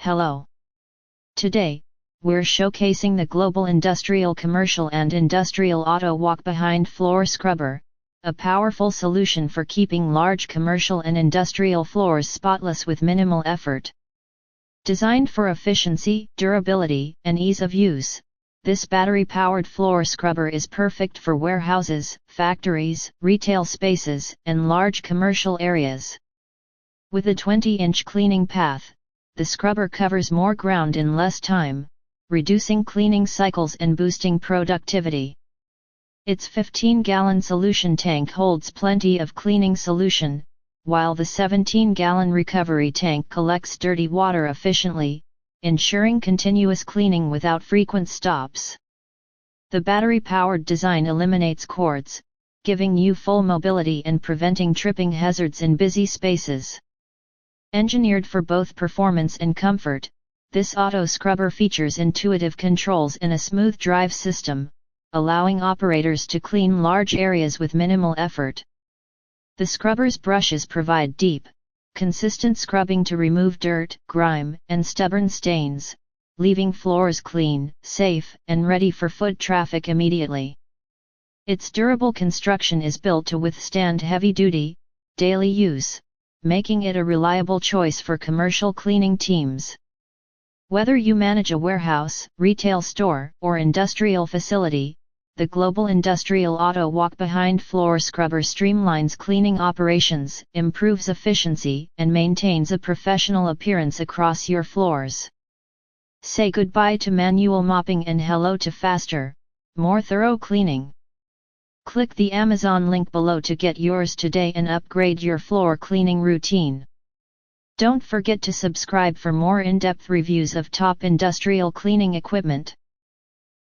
Hello. Today, we're showcasing the global industrial commercial and industrial auto walk-behind floor scrubber, a powerful solution for keeping large commercial and industrial floors spotless with minimal effort. Designed for efficiency, durability, and ease of use, this battery-powered floor scrubber is perfect for warehouses, factories, retail spaces, and large commercial areas. With a 20-inch cleaning path, the scrubber covers more ground in less time, reducing cleaning cycles and boosting productivity. Its 15-gallon solution tank holds plenty of cleaning solution, while the 17-gallon recovery tank collects dirty water efficiently, ensuring continuous cleaning without frequent stops. The battery-powered design eliminates cords, giving you full mobility and preventing tripping hazards in busy spaces. Engineered for both performance and comfort, this auto scrubber features intuitive controls and a smooth drive system, allowing operators to clean large areas with minimal effort. The scrubber's brushes provide deep, consistent scrubbing to remove dirt, grime, and stubborn stains, leaving floors clean, safe, and ready for foot traffic immediately. Its durable construction is built to withstand heavy-duty, daily use, making it a reliable choice for commercial cleaning teams. Whether you manage a warehouse, retail store, or industrial facility, the global industrial auto walk-behind floor scrubber streamlines cleaning operations, improves efficiency, and maintains a professional appearance across your floors. Say goodbye to manual mopping and hello to faster, more thorough cleaning. Click the Amazon link below to get yours today and upgrade your floor cleaning routine. Don't forget to subscribe for more in-depth reviews of top industrial cleaning equipment.